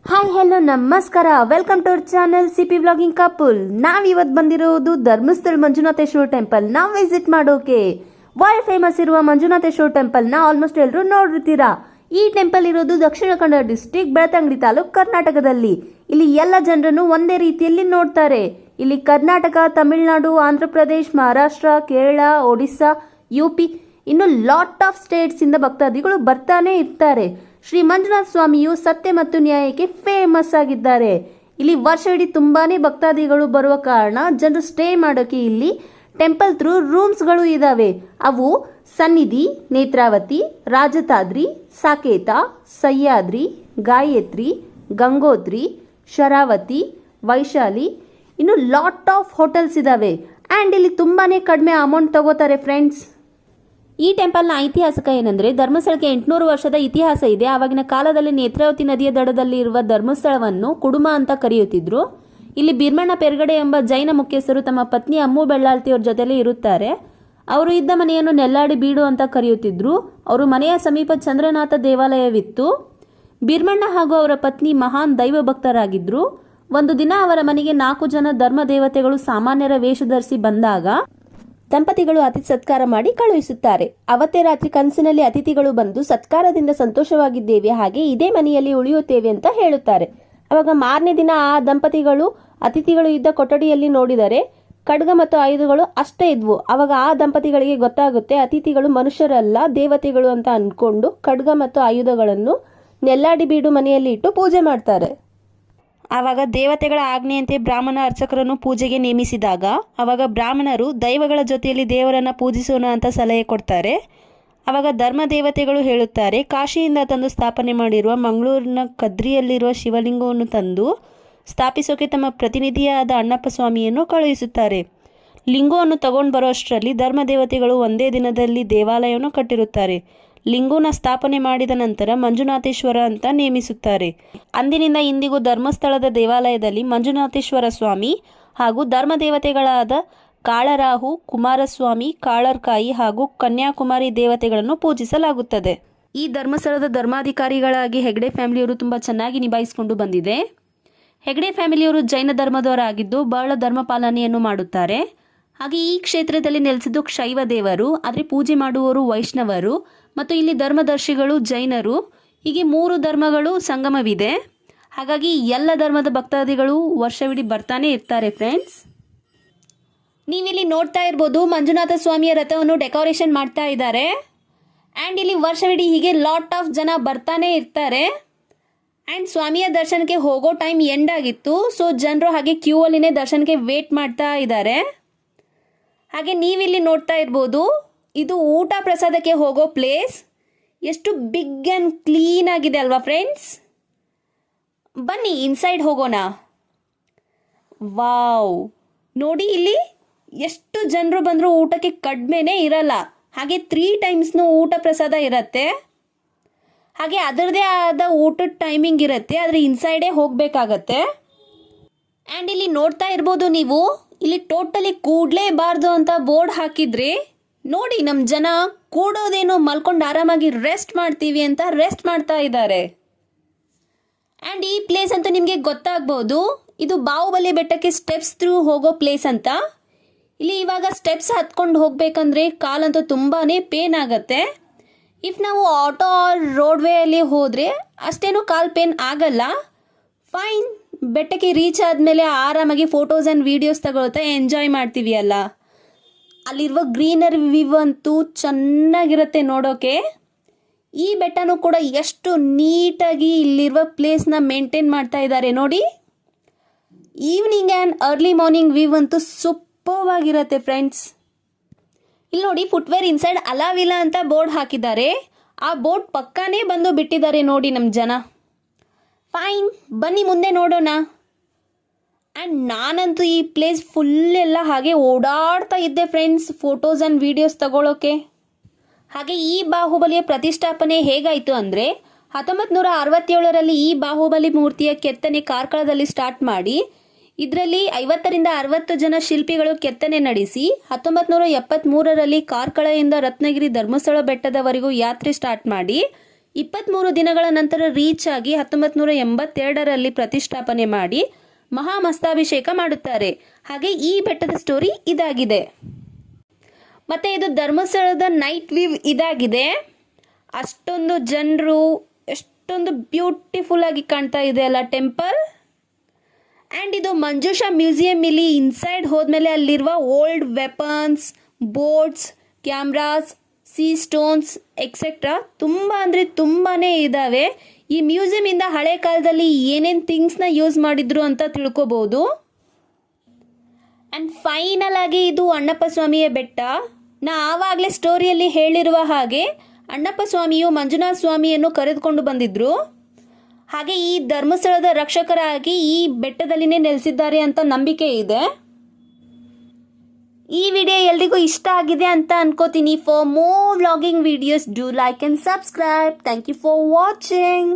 Hi hello ನಮಸ್ಕಾರ, welcome to our channel CP vlogging couple. ನಾವಿವತ್ತು ಬಂದಿರೋದು ಧರ್ಮಸ್ಥಳ ಮಂಜುನಾಥೇಶ್ವರ ಟೆಂಪಲ್ ನಾವು ವಿಸಿಟ್ ಮಾಡೋಕೆ. ವರ್ಲ್ಡ್ ಫೇಮಸ್ ಇರುವ ಮಂಜುನಾಥೇಶ್ವರ ಟೆಂಪಲ್ನ ಆಲ್ಮೋಸ್ಟ್ ಎಲ್ಲರೂ ನೋಡಿರ್ತೀರಾ. ಈ ಟೆಂಪಲ್ ಇರೋದು ದಕ್ಷಿಣ ಕನ್ನಡ ಡಿಸ್ಟ್ರಿಕ್ಟ್ ಬೆಳ್ತಂಗಡಿ ತಾಲೂಕು ಕರ್ನಾಟಕದಲ್ಲಿ. ಇಲ್ಲಿ ಎಲ್ಲ ಜನರನ್ನು ಒಂದೇ ರೀತಿಯಲ್ಲಿ ನೋಡ್ತಾರೆ. ಇಲ್ಲಿ ಕರ್ನಾಟಕ, ತಮಿಳುನಾಡು, ಆಂಧ್ರ ಪ್ರದೇಶ್, ಮಹಾರಾಷ್ಟ್ರ, ಕೇರಳ, ಒಡಿಸ್ಸಾ, ಯುಪಿ ಇನ್ನು ಲಾಟ್ ಆಫ್ ಸ್ಟೇಟ್ಸ್ ಇಂದ ಭಕ್ತಾದಿಗಳು ಬರ್ತಾನೆ ಇರ್ತಾರೆ. ಶ್ರೀ ಮಂಜುನಾಥ ಸ್ವಾಮಿಯು ಸತ್ಯ ಮತ್ತು ನ್ಯಾಯಕ್ಕೆ ಫೇಮಸ್ ಆಗಿದ್ದಾರೆ. ಇಲ್ಲಿ ವರ್ಷವಿಡೀ ತುಂಬಾನೇ ಭಕ್ತಾದಿಗಳು ಬರುವ ಕಾರಣ ಜನರು ಸ್ಟೇ ಮಾಡೋಕೆ ಇಲ್ಲಿ ಟೆಂಪಲ್ ಥ್ರೂ ರೂಮ್ಸ್ಗಳು ಇದಾವೆ. ಅವು ಸನ್ನಿಧಿ, ನೇತ್ರಾವತಿ, ರಾಜತಾದ್ರಿ, ಸಾಕೇತ, ಸಹ್ಯಾದ್ರಿ, ಗಾಯತ್ರಿ, ಗಂಗೋತ್ರಿ, ಶರಾವತಿ, ವೈಶಾಲಿ ಇನ್ನು ಲಾಟ್ ಆಫ್ ಹೋಟೆಲ್ಸ್ ಇದಾವೆ. ಆ್ಯಂಡ್ ಇಲ್ಲಿ ತುಂಬಾನೇ ಕಡಿಮೆ ಅಮೌಂಟ್ ತಗೋತಾರೆ ಫ್ರೆಂಡ್ಸ್. ಈ ಟೆಂಪಲ್ನ ಐತಿಹಾಸಿಕ ಏನಂದ್ರೆ, ಧರ್ಮಸ್ಥಳಕ್ಕೆ 800 ವರ್ಷದ ಇತಿಹಾಸ ಇದೆ. ಆವಾಗಿನ ಕಾಲದಲ್ಲಿ ನೇತ್ರಾವತಿ ನದಿಯ ದಡದಲ್ಲಿ ಇರುವ ಧರ್ಮಸ್ಥಳವನ್ನು ಕುಡುಮ ಅಂತ ಕರೆಯುತ್ತಿದ್ರು. ಇಲ್ಲಿ ಭೀಮಣ್ಣ ಪೆರ್ಗಡೆ ಎಂಬ ಜೈನ ಮುಖ್ಯಸ್ಥರು ತಮ್ಮ ಪತ್ನಿ ಅಮ್ಮು ಬೆಳ್ಳಾಳ್ತಿಯವ್ರ ಜೊತೆಲಿ ಇರುತ್ತಾರೆ. ಅವರು ಇದ್ದ ಮನೆಯನ್ನು ನೆಲ್ಲಾಡಿ ಬೀಡು ಅಂತ ಕರೆಯುತ್ತಿದ್ರು. ಅವರು ಮನೆಯ ಸಮೀಪ ಚಂದ್ರನಾಥ ದೇವಾಲಯವಿತ್ತು. ಭೀಮಣ್ಣ ಹಾಗೂ ಅವರ ಪತ್ನಿ ಮಹಾನ್ ದೈವ ಭಕ್ತರಾಗಿದ್ರು. ಒಂದು ದಿನ ಅವರ ಮನೆಗೆ 4 ಜನ ಧರ್ಮ ದೇವತೆಗಳು ಸಾಮಾನ್ಯರ ವೇಷ ಧರಿಸಿ ಬಂದಾಗ ದಂಪತಿಗಳು ಅತಿಥಿ ಸತ್ಕಾರ ಮಾಡಿ ಕಳುಹಿಸುತ್ತಾರೆ. ಅವತ್ತೇ ರಾತ್ರಿ ಕನಸಿನಲ್ಲಿ ಅತಿಥಿಗಳು ಬಂದು ಸತ್ಕಾರದಿಂದ ಸಂತೋಷವಾಗಿದ್ದೇವೆ, ಹಾಗೆ ಇದೇ ಮನೆಯಲ್ಲಿ ಉಳಿಯುತ್ತೇವೆ ಅಂತ ಹೇಳುತ್ತಾರೆ. ಅವಾಗ ಮಾರನೇ ದಿನ ಆ ದಂಪತಿಗಳು ಅತಿಥಿಗಳು ಇದ್ದ ಕೊಠಡಿಯಲ್ಲಿ ನೋಡಿದರೆ ಖಡ್ಗ ಮತ್ತು ಆಯುಧಗಳು ಅಷ್ಟೇ ಇದ್ವು. ಅವಾಗ ಆ ದಂಪತಿಗಳಿಗೆ ಗೊತ್ತಾಗುತ್ತೆ ಅತಿಥಿಗಳು ಮನುಷ್ಯರಲ್ಲ ದೇವತೆಗಳು ಅಂತ ಅನ್ಕೊಂಡು ಖಡ್ಗ ಮತ್ತು ಆಯುಧಗಳನ್ನು ನೆಲ್ಲಾಡಿ ಬೀಡು ಮನೆಯಲ್ಲಿ ಇಟ್ಟು ಪೂಜೆ ಮಾಡ್ತಾರೆ. ಆವಾಗ ದೇವತೆಗಳ ಆಜ್ಞೆಯಂತೆ ಬ್ರಾಹ್ಮಣ ಅರ್ಚಕರನ್ನು ಪೂಜೆಗೆ ನೇಮಿಸಿದಾಗ ಆವಾಗ ಬ್ರಾಹ್ಮಣರು ದೈವಗಳ ಜೊತೆಯಲ್ಲಿ ದೇವರನ್ನು ಪೂಜಿಸೋಣ ಅಂತ ಸಲಹೆ ಕೊಡ್ತಾರೆ. ಆವಾಗ ಧರ್ಮ ದೇವತೆಗಳು ಹೇಳುತ್ತಾರೆ, ಕಾಶಿಯಿಂದ ತಂದು ಸ್ಥಾಪನೆ ಮಾಡಿರುವ ಮಂಗಳೂರಿನ ಕದ್ರಿಯಲ್ಲಿರುವ ಶಿವಲಿಂಗವನ್ನು ತಂದು ಸ್ಥಾಪಿಸೋಕೆ ತಮ್ಮ ಪ್ರತಿನಿಧಿಯಾದ ಅಣ್ಣಪ್ಪ ಸ್ವಾಮಿಯನ್ನು ಕಳುಹಿಸುತ್ತಾರೆ. ಲಿಂಗವನ್ನು ತಗೊಂಡು ಬರೋ ಅಷ್ಟರಲ್ಲಿ ಧರ್ಮ ದೇವತೆಗಳು ಒಂದೇ ದಿನದಲ್ಲಿ ದೇವಾಲಯವನ್ನು ಕಟ್ಟಿರುತ್ತಾರೆ. ಲಿಂಗನ ಸ್ಥಾಪನೆ ಮಾಡಿದ ನಂತರ ಮಂಜುನಾಥೇಶ್ವರ ಅಂತ ನೇಮಿಸುತ್ತಾರೆ. ಅಂದಿನಿಂದ ಇಂದಿಗೂ ಧರ್ಮಸ್ಥಳದ ದೇವಾಲಯದಲ್ಲಿ ಮಂಜುನಾಥೇಶ್ವರ ಸ್ವಾಮಿ ಹಾಗೂ ಧರ್ಮ ದೇವತೆಗಳಾದ ಕಾಳರಾಹು, ಕುಮಾರಸ್ವಾಮಿ, ಕಾಳರ್ಕಾಯಿ ಹಾಗೂ ಕನ್ಯಾಕುಮಾರಿ ದೇವತೆಗಳನ್ನು ಪೂಜಿಸಲಾಗುತ್ತದೆ. ಈ ಧರ್ಮಸ್ಥಳದ ಧರ್ಮಾಧಿಕಾರಿಗಳಾಗಿ ಹೆಗ್ಡೆ ಫ್ಯಾಮಿಲಿಯವರು ತುಂಬ ಚೆನ್ನಾಗಿ ನಿಭಾಯಿಸಿಕೊಂಡು ಬಂದಿದೆ. ಹೆಗ್ಡೆ ಫ್ಯಾಮಿಲಿಯವರು ಜೈನ ಧರ್ಮದವರಾಗಿದ್ದು ಬಹಳ ಧರ್ಮ ಪಾಲನೆಯನ್ನು ಮಾಡುತ್ತಾರೆ. ಹಾಗೆ ಈ ಕ್ಷೇತ್ರದಲ್ಲಿ ನೆಲೆಸಿದ್ದು ಶೈವ ದೇವರು, ಆದರೆ ಪೂಜೆ ಮಾಡುವವರು ವೈಷ್ಣವರು ಮತ್ತು ಇಲ್ಲಿ ಧರ್ಮದರ್ಶಿಗಳು ಜೈನರು. ಹೀಗೆ 3 ಧರ್ಮಗಳು ಸಂಗಮವಿದೆ. ಹಾಗಾಗಿ ಎಲ್ಲ ಧರ್ಮದ ಭಕ್ತಾದಿಗಳು ವರ್ಷವಿಡೀ ಬರ್ತಾನೆ ಇರ್ತಾರೆ ಫ್ರೆಂಡ್ಸ್. ನೀವಿಲ್ಲಿ ನೋಡ್ತಾ ಇರ್ಬೋದು ಮಂಜುನಾಥ ಸ್ವಾಮಿಯ ರಥವನ್ನು ಡೆಕೋರೇಷನ್ ಮಾಡ್ತಾ ಇದ್ದಾರೆ. ಆ್ಯಂಡ್ ಇಲ್ಲಿ ವರ್ಷವಿಡೀ ಹೀಗೆ ಲಾಟ್ ಆಫ್ ಜನ ಬರ್ತಾನೆ ಇರ್ತಾರೆ. ಆ್ಯಂಡ್ ಸ್ವಾಮಿಯ ದರ್ಶನಕ್ಕೆ ಹೋಗೋ ಟೈಮ್ ಎಂಡ್ ಆಗಿತ್ತು. ಸೊ ಜನರು ಹಾಗೆ ಕ್ಯೂ ಅಲ್ಲಿನೇ ದರ್ಶನಕ್ಕೆ ವೇಟ್ ಮಾಡ್ತಾ ಇದ್ದಾರೆ. ಹಾಗೆ ನೀವಿಲ್ಲಿ ನೋಡ್ತಾ ಇರ್ಬೋದು, ಇದು ಊಟ ಪ್ರಸಾದಕ್ಕೆ ಹೋಗೋ ಪ್ಲೇಸ್. ಎಷ್ಟು ಬಿಗ್ ಆ್ಯಂಡ್ ಕ್ಲೀನ್ ಆಗಿದೆ ಅಲ್ವಾ ಫ್ರೆಂಡ್ಸ್. ಬನ್ನಿ ಇನ್ಸೈಡ್ ಹೋಗೋಣ. ವಾವ್, ನೋಡಿ ಇಲ್ಲಿ ಎಷ್ಟು ಜನರು ಬಂದರೂ ಊಟಕ್ಕೆ ಕಡಿಮೆನೇ ಇರಲ್ಲ. ಹಾಗೆ 3 ಟೈಮ್ಸ್ನೂ ಊಟ ಪ್ರಸಾದ ಇರುತ್ತೆ. ಹಾಗೆ ಅದರದೇ ಆದ ಊಟದ ಟೈಮಿಂಗ್ ಇರುತ್ತೆ, ಆದರೆ ಇನ್ಸೈಡೇ ಹೋಗಬೇಕಾಗತ್ತೆ. ಆ್ಯಂಡ್ ಇಲ್ಲಿ ನೋಡ್ತಾ ಇರ್ಬೋದು ನೀವು, ಇಲ್ಲಿ ಟೋಟಲಿ ಕೂಡಲೇಬಾರ್ದು ಅಂತ ಬೋರ್ಡ್ ಹಾಕಿದ್ರಿ. ನೋಡಿ ನಮ್ಮ ಜನ ಕೂಡೋದೇನು ಮಲ್ಕೊಂಡು ಆರಾಮಾಗಿ ರೆಸ್ಟ್ ಮಾಡ್ತೀವಿ ಅಂತ ರೆಸ್ಟ್ ಮಾಡ್ತಾ ಇದ್ದಾರೆ. ಆ್ಯಂಡ್ ಈ ಪ್ಲೇಸ್ ಅಂತೂ ನಿಮಗೆ ಗೊತ್ತಾಗ್ಬೋದು, ಇದು ಬಾಹುಬಲಿ ಬೆಟ್ಟಕ್ಕೆ ಸ್ಟೆಪ್ಸ್ ಥ್ರೂ ಹೋಗೋ ಪ್ಲೇಸ್ ಅಂತ. ಇಲ್ಲಿ ಇವಾಗ ಸ್ಟೆಪ್ಸ್ ಹತ್ಕೊಂಡು ಹೋಗಬೇಕಂದ್ರೆ ಕಾಲಂತೂ ತುಂಬಾ ಪೇನ್ ಆಗುತ್ತೆ. ಇಫ್ ನಾವು ಆಟೋ ಆರ್ ರೋಡ್ವೇಯಲ್ಲಿ ಹೋದರೆ ಅಷ್ಟೇನು ಕಾಲು ಪೇನ್ ಆಗಲ್ಲ. ಫೈನ್, ಬೆಟ್ಟಕ್ಕೆ ರೀಚ್ ಆದಮೇಲೆ ಆರಾಮಾಗಿ ಫೋಟೋಸ್ ಆ್ಯಂಡ್ ವೀಡಿಯೋಸ್ ತಗೊಳ್ತಾ ಎಂಜಾಯ್ ಮಾಡ್ತೀವಿ ಅಲ್ಲ. ಅಲ್ಲಿರುವ ಗ್ರೀನರಿ ವ್ಯೂ ಅಂತೂ ಚೆನ್ನಾಗಿರುತ್ತೆ ನೋಡೋಕೆ. ಈ ಬೆಟ್ಟನೂ ಕೂಡ ಎಷ್ಟು ನೀಟಾಗಿ ಇಲ್ಲಿರುವ ಪ್ಲೇಸ್ನ ಮೇಂಟೈನ್ ಮಾಡ್ತಾ ಇದ್ದಾರೆ ನೋಡಿ. Evening and early morning view ಅಂತೂ ಸೂಪರ್ ಆಗಿರುತ್ತೆ ಫ್ರೆಂಡ್ಸ್. ಇಲ್ಲಿ ನೋಡಿ ಫುಟ್ವೇರ್ ಇನ್ಸೈಡ್ ಅಲಾವಿಲ್ಲ ಅಂತ ಬೋರ್ಡ್ ಹಾಕಿದ್ದಾರೆ. ಆ ಬೋರ್ಡ್ ಪಕ್ಕಾನೇ ಬಂದು ಬಿಟ್ಟಿದ್ದಾರೆ ನೋಡಿ ನಮ್ಮ ಜನ. ಫೈನ್, ಬನ್ನಿ ಮುಂದೆ ನೋಡೋಣ. ಆ್ಯಂಡ್ ನಾನಂತೂ ಈ ಪ್ಲೇಸ್ ಫುಲ್ ಎಲ್ಲ ಹಾಗೆ ಓಡಾಡ್ತಾ ಇದ್ದೆ ಫ್ರೆಂಡ್ಸ್, ಫೋಟೋಸ್ ಆ್ಯಂಡ್ ವೀಡಿಯೋಸ್ ತಗೊಳ್ಳೋಕೆ. ಹಾಗೆ ಈ ಬಾಹುಬಲಿಯ ಪ್ರತಿಷ್ಠಾಪನೆ ಹೇಗಾಯಿತು ಅಂದರೆ, 1967ರಲ್ಲಿ ಈ ಬಾಹುಬಲಿ ಮೂರ್ತಿಯ ಕೆತ್ತನೆ ಕಾರ್ಕಳದಲ್ಲಿ ಸ್ಟಾರ್ಟ್ ಮಾಡಿ ಇದರಲ್ಲಿ 50ರಿಂದ 60 ಜನ ಶಿಲ್ಪಿಗಳು ಕೆತ್ತನೆ ನಡೆಸಿ 1973ರಲ್ಲಿ ಕಾರ್ಕಳದಿಂದ ರತ್ನಗಿರಿ ಧರ್ಮಸ್ಥಳ ಬೆಟ್ಟದವರೆಗೂ ಯಾತ್ರೆ ಸ್ಟಾರ್ಟ್ ಮಾಡಿ 23 ದಿನಗಳ ನಂತರ ರೀಚ್ ಆಗಿ 1982ರಲ್ಲಿ ಪ್ರತಿಷ್ಠಾಪನೆ ಮಾಡಿ ಮಹಾಮಸ್ತಾಭಿಷೇಕ ಮಾಡುತ್ತಾರೆ. ಹಾಗೆ ಈ ಬೆಟ್ಟದ ಸ್ಟೋರಿ ಇದಾಗಿದೆ. ಮತ್ತು ಇದು ಧರ್ಮಸ್ಥಳದ ನೈಟ್ ವ್ಯೂ ಇದಾಗಿದೆ. ಅಷ್ಟೊಂದು ಜನರು, ಎಷ್ಟೊಂದು ಬ್ಯೂಟಿಫುಲ್ ಆಗಿ ಕಾಣ್ತಾ ಇದೆ ಅಲ್ಲ ಟೆಂಪಲ್. ಆ್ಯಂಡ್ ಇದು ಮಂಜುಷಾ ಮ್ಯೂಸಿಯಂ. ಇಲ್ಲಿ ಇನ್ಸೈಡ್ ಹೋದ್ಮೇಲೆ ಅಲ್ಲಿರುವ old weapons, boats, cameras, sea stones etcetera ತುಂಬ ಅಂದರೆ ತುಂಬಾ ಇದ್ದಾವೆ. ಈ ಮ್ಯೂಸಿಯಮಿಂದ ಹಳೆ ಕಾಲದಲ್ಲಿ ಏನೇನು ಥಿಂಗ್ಸ್ನ ಯೂಸ್ ಮಾಡಿದ್ರು ಅಂತ ತಿಳ್ಕೊಬೋದು. ಆ್ಯಂಡ್ ಫೈನಲ್ ಆಗಿ ಇದು ಅಣ್ಣಪ್ಪ ಸ್ವಾಮಿಯ ಬೆಟ್ಟ. ನಾ ಆವಾಗಲೇ ಸ್ಟೋರಿಯಲ್ಲಿ ಹೇಳಿರುವ ಹಾಗೆ ಅಣ್ಣಪ್ಪ ಸ್ವಾಮಿಯು ಮಂಜುನಾಥ ಸ್ವಾಮಿಯನ್ನು ಕರೆದುಕೊಂಡು ಬಂದಿದ್ದರು. ಹಾಗೆ ಈ ಧರ್ಮಸ್ಥಳದ ರಕ್ಷಕರಾಗಿ ಈ ಬೆಟ್ಟದಲ್ಲಿನೇ ನೆಲೆಸಿದ್ದಾರೆ ಅಂತ ನಂಬಿಕೆ ಇದೆ. ಈ ವಿಡಿಯೋ ಎಲ್ರಿಗೂ ಇಷ್ಟ ಆಗಿದೆ ಅಂತ ಅನ್ಕೋತೀನಿ. For more vlogging videos do like and subscribe. Thank you for watching.